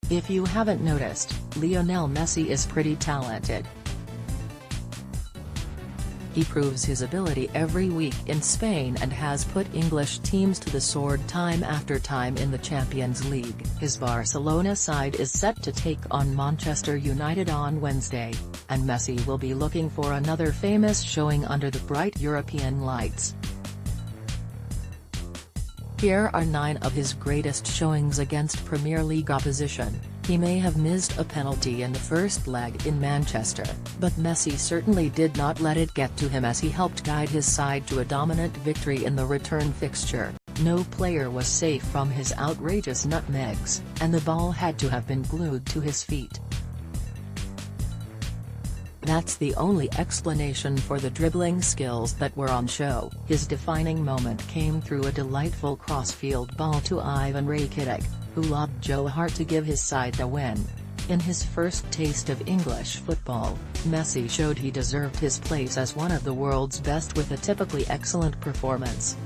If you haven't noticed, Lionel Messi is pretty talented. He proves his ability every week in Spain and has put English teams to the sword time after time in the Champions League. His Barcelona side is set to take on Manchester United on Wednesday, and Messi will be looking for another famous showing under the bright European lights. Here are 9 of his greatest showings against Premier League opposition. He may have missed a penalty in the first leg in Manchester, but Messi certainly did not let it get to him as he helped guide his side to a dominant victory in the return fixture. No player was safe from his outrageous nutmegs, and the ball had to have been glued to his feet. That's the only explanation for the dribbling skills that were on show. His defining moment came through a delightful crossfield ball to Ivan Rakitic, who lobbed Joe Hart to give his side the win. In his first taste of English football, Messi showed he deserved his place as one of the world's best with a typically excellent performance.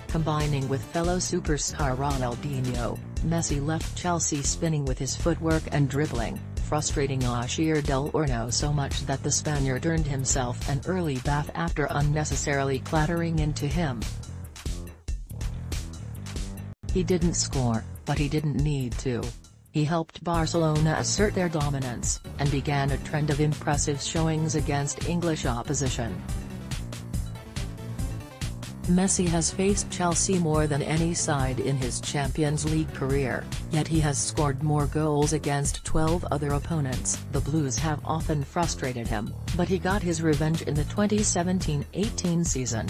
Combining with fellow superstar Ronaldinho, Messi left Chelsea spinning with his footwork and dribbling, frustrating Oscar Del Horno so much that the Spaniard earned himself an early bath after unnecessarily clattering into him. He didn't score, but he didn't need to. He helped Barcelona assert their dominance, and began a trend of impressive showings against English opposition. Messi has faced Chelsea more than any side in his Champions League career, yet he has scored more goals against 12 other opponents. The Blues have often frustrated him, but he got his revenge in the 2017-18 season.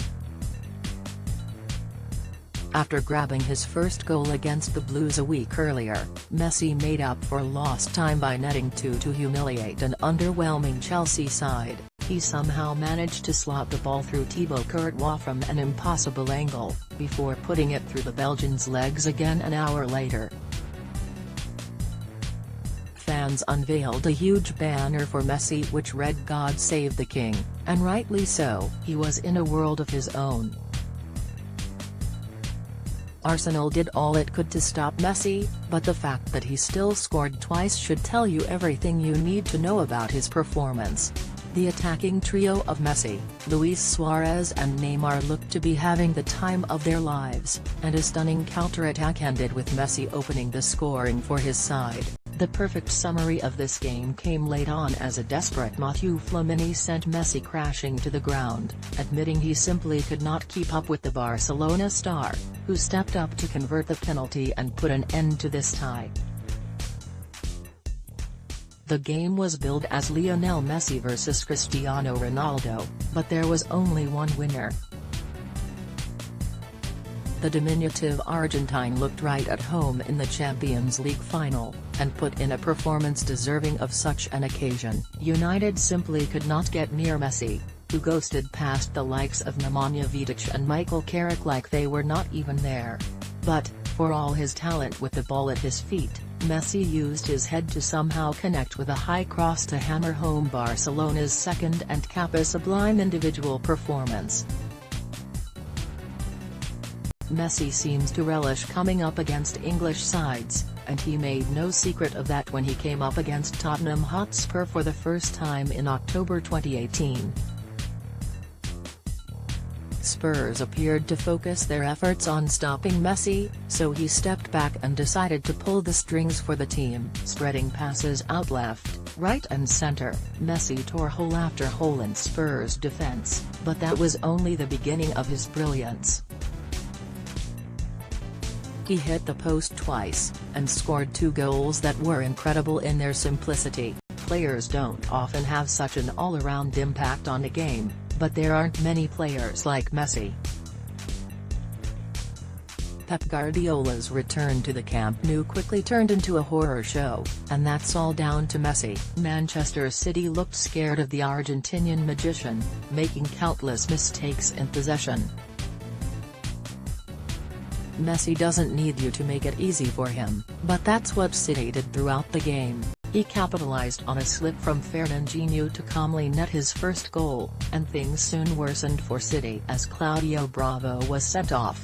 After grabbing his first goal against the Blues a week earlier, Messi made up for lost time by netting 2 to humiliate an underwhelming Chelsea side. He somehow managed to slot the ball through Thibaut Courtois from an impossible angle, before putting it through the Belgian's legs again an hour later. Fans unveiled a huge banner for Messi which read "God Save the King," and rightly so. He was in a world of his own. Arsenal did all it could to stop Messi, but the fact that he still scored twice should tell you everything you need to know about his performance. The attacking trio of Messi, Luis Suarez and Neymar looked to be having the time of their lives, and a stunning counterattack ended with Messi opening the scoring for his side. The perfect summary of this game came late on as a desperate Mathieu Flamini sent Messi crashing to the ground, admitting he simply could not keep up with the Barcelona star, who stepped up to convert the penalty and put an end to this tie. The game was billed as Lionel Messi versus Cristiano Ronaldo, but there was only one winner. The diminutive Argentine looked right at home in the Champions League final, and put in a performance deserving of such an occasion. United simply could not get near Messi, who ghosted past the likes of Nemanja Vidic and Michael Carrick like they were not even there. But, for all his talent with the ball at his feet, Messi used his head to somehow connect with a high cross to hammer home Barcelona's second and cap a sublime individual performance. Messi seems to relish coming up against English sides, and he made no secret of that when he came up against Tottenham Hotspur for the first time in October 2018. Spurs appeared to focus their efforts on stopping Messi, so he stepped back and decided to pull the strings for the team, spreading passes out left, right and center. Messi tore hole after hole in Spurs' defense, but that was only the beginning of his brilliance. He hit the post twice, and scored 2 goals that were incredible in their simplicity. Players don't often have such an all-around impact on a game, but there aren't many players like Messi. Pep Guardiola's return to the Camp Nou quickly turned into a horror show, and that's all down to Messi. Manchester City looked scared of the Argentinian magician, making countless mistakes in possession. Messi doesn't need you to make it easy for him, but that's what City did throughout the game. He capitalized on a slip from Fernandinho to calmly net his first goal, and things soon worsened for City as Claudio Bravo was sent off.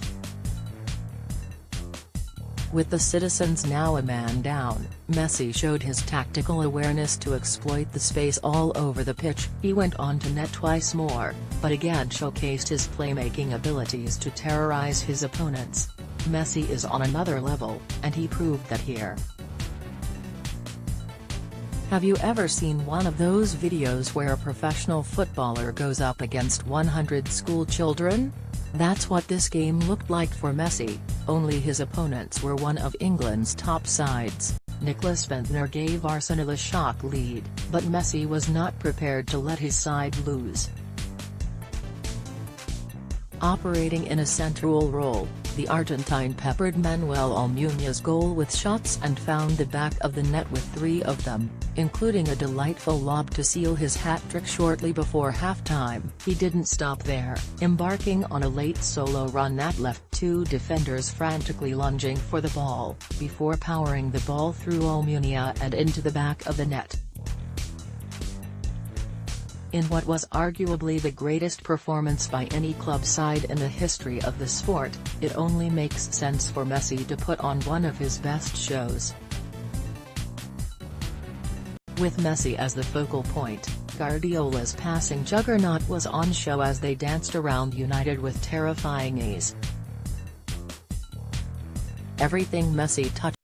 With the citizens now a man down, Messi showed his tactical awareness to exploit the space all over the pitch. He went on to net twice more, but again showcased his playmaking abilities to terrorize his opponents. Messi is on another level, and he proved that here. Have you ever seen one of those videos where a professional footballer goes up against 100 school children? That's what this game looked like for Messi, only his opponents were one of England's top sides. Nicholas Bendtner gave Arsenal a shock lead, but Messi was not prepared to let his side lose. Operating in a central role, the Argentine peppered Manuel Almunia's goal with shots and found the back of the net with 3 of them, including a delightful lob to seal his hat-trick shortly before halftime. He didn't stop there, embarking on a late solo run that left 2 defenders frantically lunging for the ball, before powering the ball through Almunia and into the back of the net. In what was arguably the greatest performance by any club side in the history of the sport, it only makes sense for Messi to put on one of his best shows. With Messi as the focal point, Guardiola's passing juggernaut was on show as they danced around United with terrifying ease. Everything Messi touched